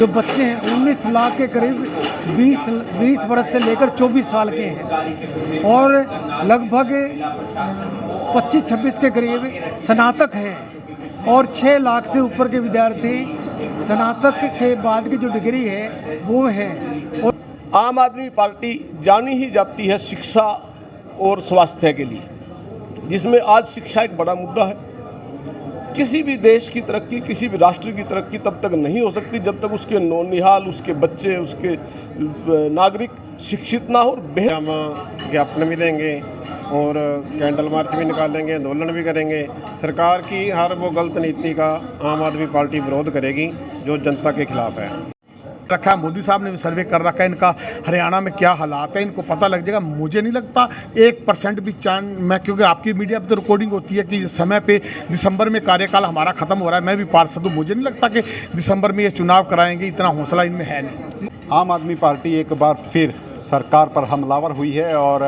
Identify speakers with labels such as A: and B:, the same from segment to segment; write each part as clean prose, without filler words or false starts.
A: जो बच्चे हैं 19 लाख के करीब 20 वर्ष से लेकर 24 साल के हैं और लगभग 25-26 के करीब स्नातक हैं और 6 लाख से ऊपर के विद्यार्थी स्नातक के बाद की जो डिग्री है वो है। और
B: आम आदमी पार्टी जानी ही जाती है शिक्षा और स्वास्थ्य के लिए, जिसमें आज शिक्षा एक बड़ा मुद्दा है। किसी भी देश की तरक्की, किसी भी राष्ट्र की तरक्की तब तक नहीं हो सकती जब तक उसके नौनिहाल, उसके बच्चे, उसके नागरिक शिक्षित ना हो।
C: हम ज्ञापन भी देंगे और कैंडल मार्च भी निकालेंगे, आंदोलन भी करेंगे। सरकार की हर वो गलत नीति का आम आदमी पार्टी विरोध करेगी जो जनता के खिलाफ है।
D: रखा है, मोदी साहब ने भी सर्वे कर रखा है इनका हरियाणा में क्या हालात है, इनको पता लग जाएगा। मुझे नहीं लगता 1% भी चांस, मैं क्योंकि आपकी मीडिया पे तो रिकॉर्डिंग होती है कि समय पे दिसंबर में कार्यकाल हमारा खत्म हो रहा है, मैं भी पार्षद हूँ, मुझे नहीं लगता कि दिसंबर में ये चुनाव कराएंगे, इतना हौसला इनमें है नहीं।
E: आम आदमी पार्टी एक बार फिर सरकार पर हमलावर हुई है और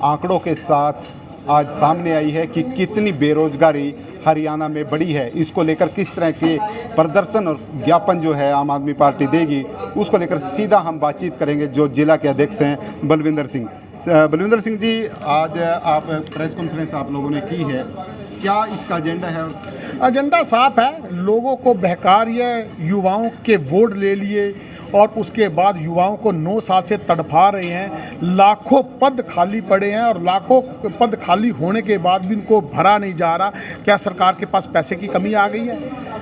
E: आंकड़ों के साथ आज सामने आई है कि कितनी बेरोजगारी हरियाणा में बढ़ी है। इसको लेकर किस तरह के प्रदर्शन और ज्ञापन जो है आम आदमी पार्टी देगी, उसको लेकर सीधा हम बातचीत करेंगे जो जिला के अध्यक्ष हैं बलविंदर सिंह। बलविंदर सिंह जी, आज आप प्रेस कॉन्फ्रेंस आप लोगों ने की है, क्या इसका एजेंडा है?
D: एजेंडा साफ है, लोगों को बहका रही है, युवाओं के वोट ले लिए और उसके बाद युवाओं को 9 साल से तड़फा रहे हैं। लाखों पद खाली पड़े हैं और लाखों पद खाली होने के बाद भी इनको भरा नहीं जा रहा। क्या सरकार के पास पैसे की कमी आ गई है?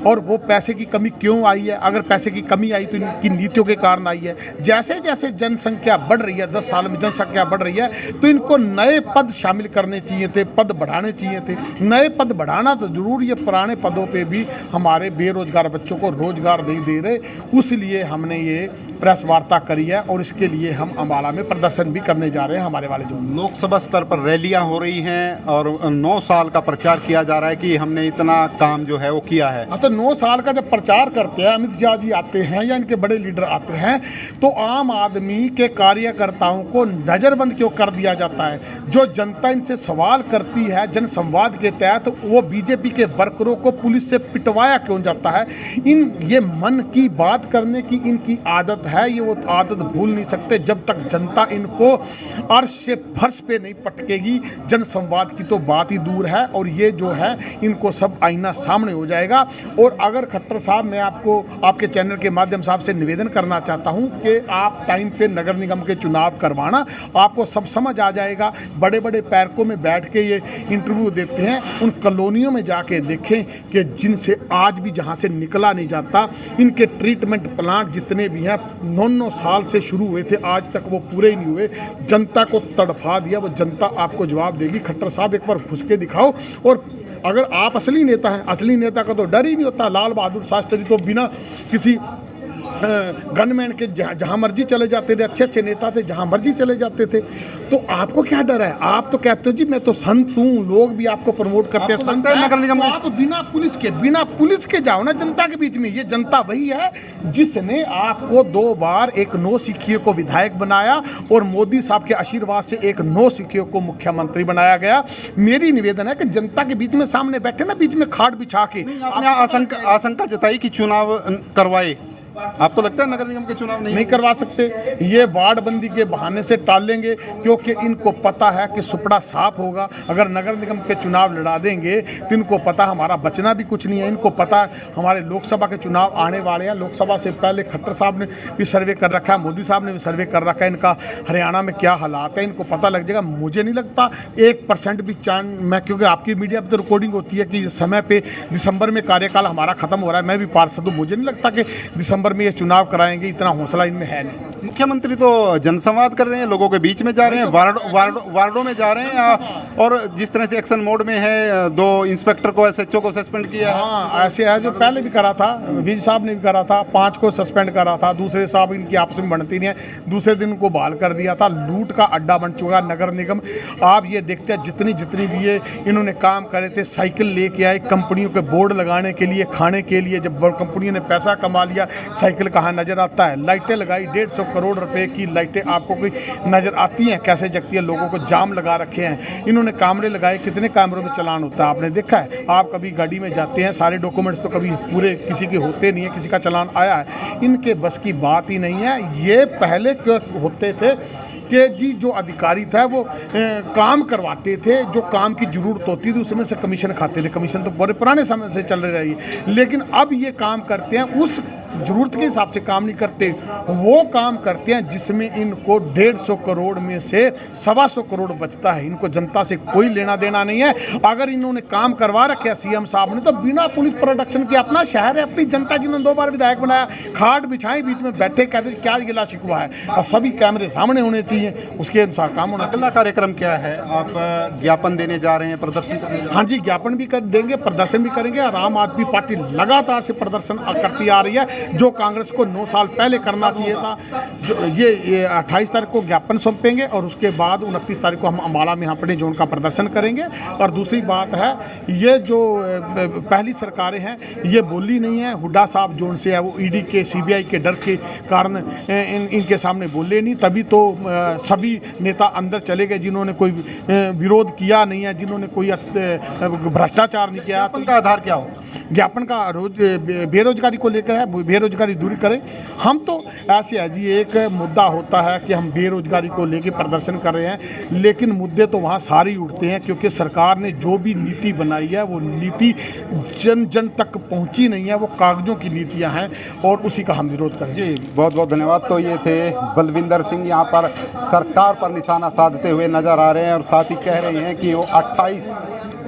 D: और वो पैसे की कमी क्यों आई है? अगर पैसे की कमी आई तो इनकी नीतियों के कारण आई है। जैसे जैसे जनसंख्या बढ़ रही है, 10 साल में जनसंख्या बढ़ रही है, तो इनको नए पद शामिल करने चाहिए थे, पद बढ़ाने चाहिए थे। नए पद बढ़ाना तो जरूर, ये पुराने पदों पे भी हमारे बेरोजगार बच्चों को रोजगार नहीं दे रहे, उसलिए हमने ये प्रेस वार्ता करी है और इसके लिए हम अम्बाला में प्रदर्शन भी करने जा रहे हैं। हमारे वाले जो
E: लोकसभा स्तर पर रैलियां हो रही हैं और 9 साल का प्रचार किया जा रहा है कि हमने इतना काम जो है वो किया है।
D: तो 9 साल का जब प्रचार करते हैं, अमित शाह जी आते हैं या इनके बड़े लीडर आते हैं, तो आम आदमी के कार्यकर्ताओं को नज़रबंद क्यों कर दिया जाता है? जो जनता इनसे सवाल करती है जनसंवाद के तहत, वो बीजेपी के वर्करों को पुलिस से पिटवाया क्यों जाता है? ये मन की बात करने की इनकी आदत है, ये वो आदत भूल नहीं सकते जब तक जनता इनको अर्श से फर्श पे नहीं पटकेगी। जनसंवाद की तो बात ही दूर है और ये जो है इनको सब आईना सामने हो जाएगा। और अगर खट्टर साहब, मैं आपको आपके चैनल के माध्यम से आपसे निवेदन करना चाहता हूं कि आप टाइम पे नगर निगम के चुनाव करवाना, आपको सब समझ आ जाएगा। बड़े बड़े पार्कों में बैठ के ये इंटरव्यू देते हैं, उन कॉलोनियों में जाके देखें कि जिनसे आज भी जहां से निकला नहीं जाता। इनके ट्रीटमेंट प्लांट जितने भी हैं 9 साल से शुरू हुए थे, आज तक वो पूरे ही नहीं हुए। जनता को तड़फा दिया, वो जनता आपको जवाब देगी। खट्टर साहब, एक बार घुस के दिखाओ। और अगर आप असली नेता हैं, असली नेता का तो डर ही नहीं होता। लाल बहादुर शास्त्री तो बिना किसी गनमैन के जहाँ मर्जी चले जाते थे, अच्छे अच्छे नेता थे, जहाँ मर्जी चले जाते थे। तो आपको क्या डर है? आप तो कहते हो जी मैं तो संत हूँ, लोग भी आपको प्रमोट करते हैं संत है। नगर निगम में आप बिना पुलिस के जाओ ना जनता के बीच में। ये जनता वही है जिसने आपको 2 बार एक 9 सिखियों को विधायक बनाया और मोदी साहब के आशीर्वाद से एक 9 सिखियों को मुख्यमंत्री बनाया गया। मेरी निवेदन है कि जनता के बीच में सामने बैठे ना, बीच में खाट बिछा के।
E: आपने आशंका जताई कि चुनाव करवाए, आपको लगता है नगर निगम के चुनाव नहीं
D: करवा सकते? ये वार्ड बंदी के बहाने से टालेंगे क्योंकि इनको पता है कि सुपड़ा साफ होगा। अगर नगर निगम के चुनाव लड़ा देंगे तो इनको पता हमारा बचना भी कुछ नहीं है। इनको पता है हमारे लोकसभा के चुनाव आने वाले हैं। लोकसभा से पहले खट्टर साहब ने भी सर्वे कर रखा है, मोदी साहब ने भी सर्वे कर रखा है इनका हरियाणा में क्या हालात है, इनको पता लग जाएगा। मुझे नहीं लगता 1% भी चांस, मैं क्योंकि आपकी मीडिया पर तो रिकॉर्डिंग होती है कि समय पे दिसंबर में कार्यकाल हमारा खत्म हो रहा है, मैं भी पार्षद हूँ, मुझे नहीं लगता कि दिसंबर में ये चुनाव कराएंगे, इतना हौसला इनमें है नहीं।
E: मुख्यमंत्री तो जनसंवाद कर रहे हैं, लोगों के बीच में जा रहे हैं, वार्डों में जा रहे हैं और जिस तरह से एक्शन मोड में है, 2 इंस्पेक्टर को, SHO को सस्पेंड किया।
D: हाँ, ऐसे है जो पहले भी करा था, विज साहब ने भी करा था, 5 को सस्पेंड करा था। दूसरे साहब इनकी आपस में बनती नहीं है, दूसरे दिन को बहाल कर दिया था। लूट का अड्डा बन चुका नगर निगम। आप ये देखते हैं जितनी भी ये इन्होंने काम करे थे, साइकिल लेके आए कंपनियों के बोर्ड लगाने के लिए, खाने के लिए। जब कंपनियों ने पैसा कमा लिया, साइकिल कहाँ नजर आता है? लाइटें लगाई, 150 करोड़ रुपए की लाइटें आपको कोई नज़र आती हैं कैसे जगती है? लोगों को जाम लगा रखे हैं, इन्होंने कैमरे लगाए, कितने कैमरों में चलान होता है आपने देखा है? आप कभी गाड़ी में जाते हैं, सारे डॉक्यूमेंट्स तो कभी पूरे किसी के होते नहीं है, किसी का चलान आया है, इनके बस की बात ही नहीं है। ये पहले होते थे कि जी जो अधिकारी था वो काम करवाते थे, जो काम की ज़रूरत होती थी उसमें से कमीशन खाते थे। कमीशन तो बड़े पुराने समय से चल रही है, लेकिन अब ये काम करते हैं उस ज़रूरत के हिसाब से काम नहीं करते, वो काम करते हैं जिसमें इनको 150 करोड़ में से 125 करोड़ बचता है। इनको जनता से कोई लेना देना नहीं है। अगर इन्होंने काम करवा रखे सीएम साहब ने तो बिना पुलिस प्रोडक्शन के, अपना शहर है, अपनी जनता जिन्होंने 2 बार विधायक बनाया, खाट बिछाई, बीच में बैठे, कहते क्या गिला शिकवा है, और सभी कैमरे सामने होने चाहिए, उसके अनुसार काम होना।
E: अगला कार्यक्रम क्या है? आप ज्ञापन देने जा रहे हैं, प्रदर्शन करने जा रहे हैं?
D: हाँ जी, ज्ञापन भी कर देंगे, प्रदर्शन भी करेंगे। और आम आदमी पार्टी लगातार से प्रदर्शन करती आ रही है, जो कांग्रेस को 9 साल पहले करना चाहिए था। जो ये 28 तारीख को ज्ञापन सौंपेंगे और उसके बाद 29 तारीख को हम अम्बाला में अपने जोन का प्रदर्शन करेंगे। और दूसरी बात है, ये जो पहली सरकारें हैं ये बोली नहीं है, हुड्डा साहब जोन से है वो ईडी के सीबीआई के डर के कारण इनके सामने बोले नहीं, तभी तो सभी नेता अंदर चले गए जिन्होंने कोई विरोध किया नहीं है, जिन्होंने कोई भ्रष्टाचार नहीं किया।
E: तो उनका आधार क्या हो?
D: ज्ञापन का बेरोजगारी को लेकर है, बेरोजगारी दूरी करें। हम तो ऐसे है जी, एक मुद्दा होता है कि हम बेरोजगारी को लेकर प्रदर्शन कर रहे हैं, लेकिन मुद्दे तो वहाँ सारे ही उठते हैं, क्योंकि सरकार ने जो भी नीति बनाई है वो नीति जन जन तक पहुँची नहीं है, वो कागजों की नीतियाँ हैं और उसी का हम विरोध करें।
E: जी बहुत बहुत धन्यवाद। तो ये थे बलविंदर सिंह, यहाँ पर सरकार पर निशाना साधते हुए नजर आ रहे हैं और साथ ही कह रहे हैं कि वो 28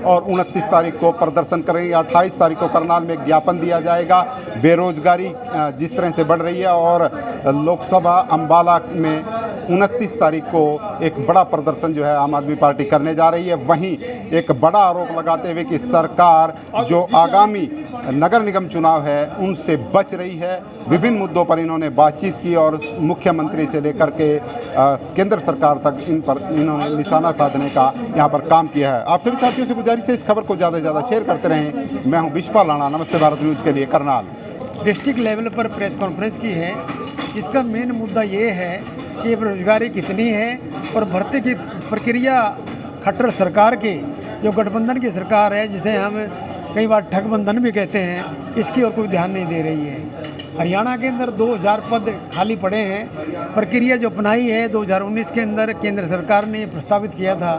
E: और 29 तारीख को प्रदर्शन करेंगे। 28 तारीख को करनाल में ज्ञापन दिया जाएगा। बेरोजगारी जिस तरह से बढ़ रही है और लोकसभा अम्बाला में 29 तारीख को एक बड़ा प्रदर्शन जो है आम आदमी पार्टी करने जा रही है। वहीं एक बड़ा आरोप लगाते हुए कि सरकार जो आगामी नगर निगम चुनाव है उनसे बच रही है। विभिन्न मुद्दों पर इन्होंने बातचीत की और मुख्यमंत्री से लेकर के केंद्र सरकार तक इन पर इन्होंने निशाना साधने का यहाँ पर काम किया है। आप सभी साथियों से गुजारिश है इस खबर को ज़्यादा से ज़्यादा शेयर करते रहें। मैं हूँ विश्वा लाना, नमस्ते भारत न्यूज़ के लिए करनाल।
A: डिस्ट्रिक्ट लेवल पर प्रेस कॉन्फ्रेंस की है, जिसका मेन मुद्दा ये है कि बेरोजगारी कितनी है और भर्ती की प्रक्रिया खट्टर सरकार की, जो गठबंधन की सरकार है, जिसे हम कई बार ठगबंधन भी कहते हैं, इसकी ओर कोई ध्यान नहीं दे रही है। हरियाणा के अंदर 2000 पद खाली पड़े हैं। प्रक्रिया जो अपनाई है 2019 के अंदर केंद्र सरकार ने प्रस्तावित किया था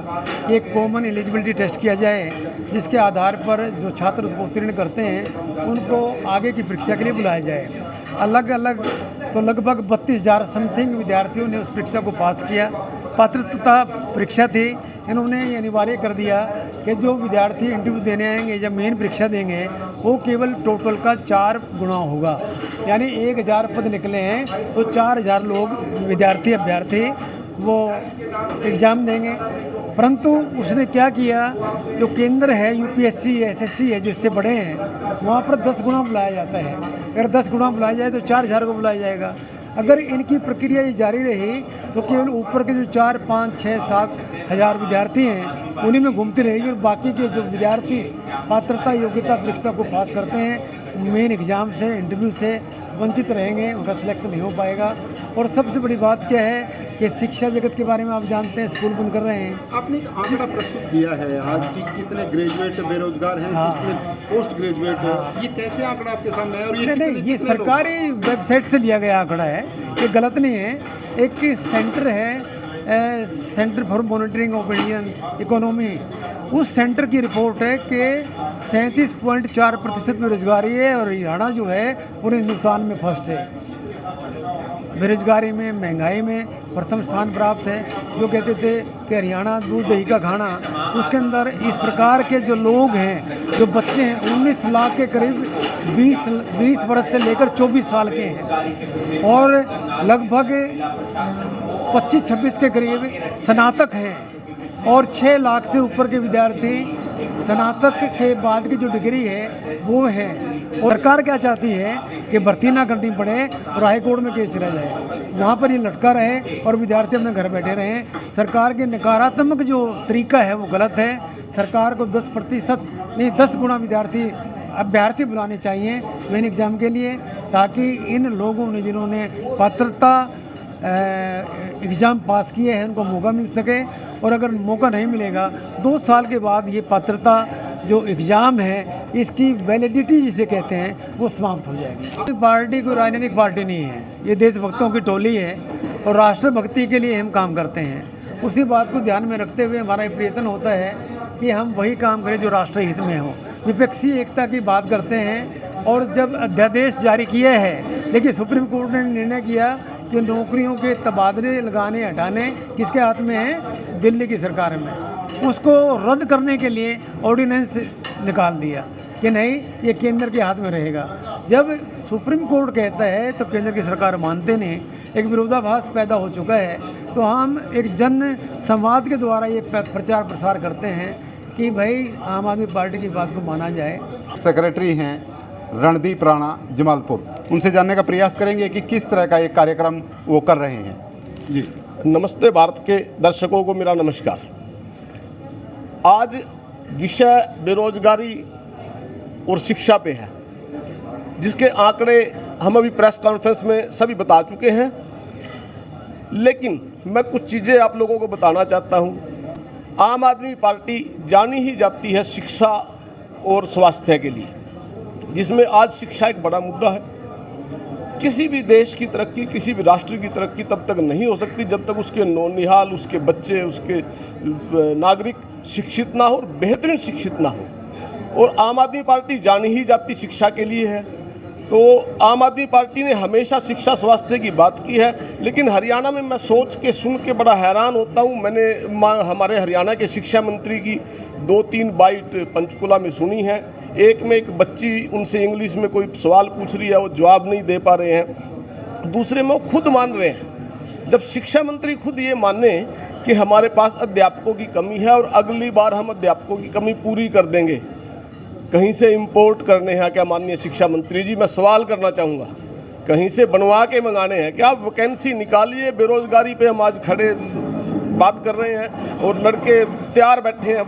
A: कि एक कॉमन एलिजिबिलिटी टेस्ट किया जाए, जिसके आधार पर जो छात्र उसको उत्तीर्ण करते हैं उनको आगे की परीक्षा के लिए बुलाया जाए। अलग अलग तो लगभग 32,000 समथिंग विद्यार्थियों ने उस परीक्षा को पास किया। पात्रता परीक्षा थी, इन्होंने ये अनिवार्य कर दिया कि जो विद्यार्थी इंटरव्यू देने आएंगे या मेन परीक्षा देंगे वो केवल टोटल का 4 गुना होगा। यानी 1000 पद निकले हैं तो 4000 लोग विद्यार्थी अभ्यर्थी वो एग्ज़ाम देंगे। परंतु उसने क्या किया, जो केंद्र है यूपीएससी एसएससी है जो इससे बड़े हैं, वहाँ पर 10 गुना बुलाया जाता है। अगर 10 गुना बुलाया जाए तो 4000 को बुलाया जाएगा। अगर इनकी प्रक्रिया ये जारी रही तो केवल ऊपर के जो 4, 5, 6, 7 हज़ार विद्यार्थी हैं उन्हीं में घूमती रहेगी और बाकी के जो विद्यार्थी पात्रता योग्यता परीक्षा को पास करते हैं मेन एग्ज़ाम से इंटरव्यू से वंचित रहेंगे, उनका सिलेक्शन नहीं हो पाएगा। और सबसे बड़ी बात क्या है कि शिक्षा जगत के बारे में आप जानते हैं, स्कूल बंद कर रहे हैं।
E: आपने एक आंकड़ा प्रस्तुत किया है आज कि कितने ग्रेजुएट बेरोजगार हैं, कितने पोस्ट ग्रेजुएट हैं, ये कैसे आंकड़ा आपके सामने है? और ये
A: नहीं, ये सरकारी वेबसाइट से लिया गया आंकड़ा है, ये गलत नहीं है। एक सेंटर है centre for monitoring of Indian economy, उस सेंटर की रिपोर्ट है कि 37.4% बेरोजगारी है और हरियाणा जो है पूरे हिंदुस्तान में फर्स्ट है। बेरोजगारी में, महंगाई में प्रथम स्थान प्राप्त है। जो कहते थे कि हरियाणा दूध दही का खाना, उसके अंदर इस प्रकार के जो लोग हैं, जो बच्चे हैं 19 लाख के करीब 20 वर्ष से लेकर 24 साल के हैं और लगभग 25-26 के करीब स्नातक हैं और 6 लाख से ऊपर के विद्यार्थी स्नातक के बाद की जो डिग्री है वो है। और सरकार क्या चाहती है कि भर्ती ना करनी पड़े और हाई कोर्ट में केस चला जाए, वहाँ पर ये लटका रहे और विद्यार्थी अपने घर बैठे रहें। सरकार के नकारात्मक जो तरीका है वो गलत है। सरकार को 10% नहीं 10 गुना अभ्यर्थी बुलाने चाहिए मेन एग्ज़ाम के लिए, ताकि इन लोगों ने जिन्होंने पात्रता एग्ज़ाम पास किए हैं उनको मौका मिल सके, और अगर मौका नहीं मिलेगा 2 साल के बाद ये पात्रता जो एग्ज़ाम है इसकी वैलिडिटी जिसे कहते हैं वो समाप्त हो जाएगी। पार्टी कोई राजनीतिक पार्टी नहीं है, ये देशभक्तों की टोली है और राष्ट्रभक्ति के लिए हम काम करते हैं। उसी बात को ध्यान में रखते हुए हमारा ये प्रयत्न होता है कि हम वही काम करें जो राष्ट्र हित में हो। विपक्षी एकता की बात करते हैं, और जब अध्यादेश जारी किया है, देखिए सुप्रीम कोर्ट ने निर्णय किया कि नौकरियों के तबादले लगाने हटाने किसके हाथ में है, दिल्ली की सरकार में। उसको रद्द करने के लिए ऑर्डिनेंस निकाल दिया कि नहीं ये केंद्र के हाथ में रहेगा। जब सुप्रीम कोर्ट कहता है तो केंद्र की सरकार मानते नहीं, एक विरोधाभास पैदा हो चुका है। तो हम एक जन संवाद के द्वारा ये प्रचार प्रसार करते हैं कि भाई आम आदमी पार्टी की बात को माना जाए।
E: सेक्रेटरी हैं रणदीप राणा जमालपुर, उनसे जानने का प्रयास करेंगे कि किस तरह का एक कार्यक्रम वो कर रहे हैं। जी
B: नमस्ते भारत के दर्शकों को मेरा नमस्कार। आज विषय बेरोजगारी और शिक्षा पे है, जिसके आंकड़े हम अभी प्रेस कॉन्फ्रेंस में सभी बता चुके हैं, लेकिन मैं कुछ चीज़ें आप लोगों को बताना चाहता हूँ। आम आदमी पार्टी जानी ही जाती है शिक्षा और स्वास्थ्य के लिए, जिसमें आज शिक्षा एक बड़ा मुद्दा है। किसी भी देश की तरक्की, किसी भी राष्ट्र की तरक्की तब तक नहीं हो सकती जब तक उसके नौनिहाल, उसके बच्चे, उसके नागरिक शिक्षित ना हो और बेहतरीन शिक्षित ना हो। और आम आदमी पार्टी जानी ही जाती शिक्षा के लिए है। तो आम आदमी पार्टी ने हमेशा शिक्षा स्वास्थ्य की बात की है, लेकिन हरियाणा में मैं सोच के सुन के बड़ा हैरान होता हूँ। मैंने हमारे हरियाणा के शिक्षा मंत्री की 2-3 बाइट पंचकुला में सुनी है। एक में एक बच्ची उनसे इंग्लिश में कोई सवाल पूछ रही है, वो जवाब नहीं दे पा रहे हैं। दूसरे में वो खुद मान रहे हैं। जब शिक्षा मंत्री खुद ये माने कि हमारे पास अध्यापकों की कमी है और अगली बार हम अध्यापकों की कमी पूरी कर देंगे, कहीं से इंपोर्ट करने हैं क्या माननीय शिक्षा मंत्री जी? मैं सवाल करना चाहूँगा, कहीं से बनवा के मंगाने हैं क्या? आप वैकेंसी निकालिए। बेरोजगारी पे हम आज खड़े बात कर रहे हैं और लड़के तैयार बैठे हैं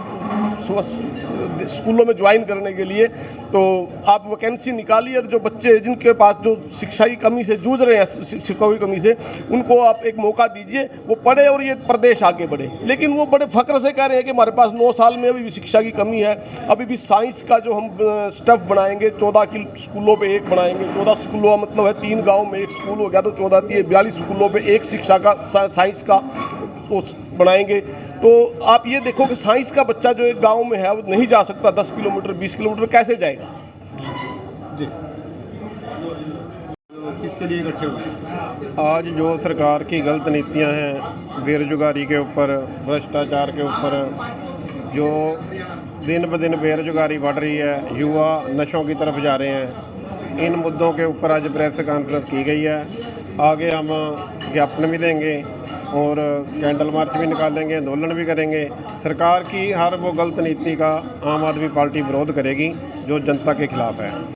B: स्कूलों में ज्वाइन करने के लिए। तो आप वैकेंसी निकालिए और जो बच्चे जिनके पास जो शिक्षा की कमी से जूझ रहे हैं, शिक्षकों की कमी से, उनको आप एक मौका दीजिए, वो पढ़े और ये प्रदेश आगे बढ़े। लेकिन वो बड़े फख्र से कह रहे हैं कि हमारे पास 9 साल में अभी भी शिक्षा की कमी है। अभी भी साइंस का जो हम स्टफ बनाएंगे, 14 की स्कूलों पर 1 बनाएंगे। 14 स्कूलों का मतलब है 3 गाँव में 1 स्कूल हो गया, तो 42 स्कूलों पर 1 शिक्षा का साइंस का बनाएंगे। तो आप ये देखो कि साइंस का बच्चा जो एक गांव में है वो नहीं जा सकता 10 किलोमीटर 20 किलोमीटर, कैसे जाएगा?
E: जी किसके लिए इकट्ठे हुए?
C: आज जो सरकार की गलत नीतियां हैं, बेरोजगारी के ऊपर, भ्रष्टाचार के ऊपर, जो दिन ब दिन बेरोजगारी बढ़ रही है, युवा नशों की तरफ जा रहे हैं, इन मुद्दों के ऊपर आज प्रेस कॉन्फ्रेंस की गई है। आगे हम ज्ञापन भी देंगे और कैंडल मार्च भी निकालेंगे, आंदोलन भी करेंगे। सरकार की हर वो गलत नीति का आम आदमी पार्टी विरोध करेगी जो जनता के खिलाफ है।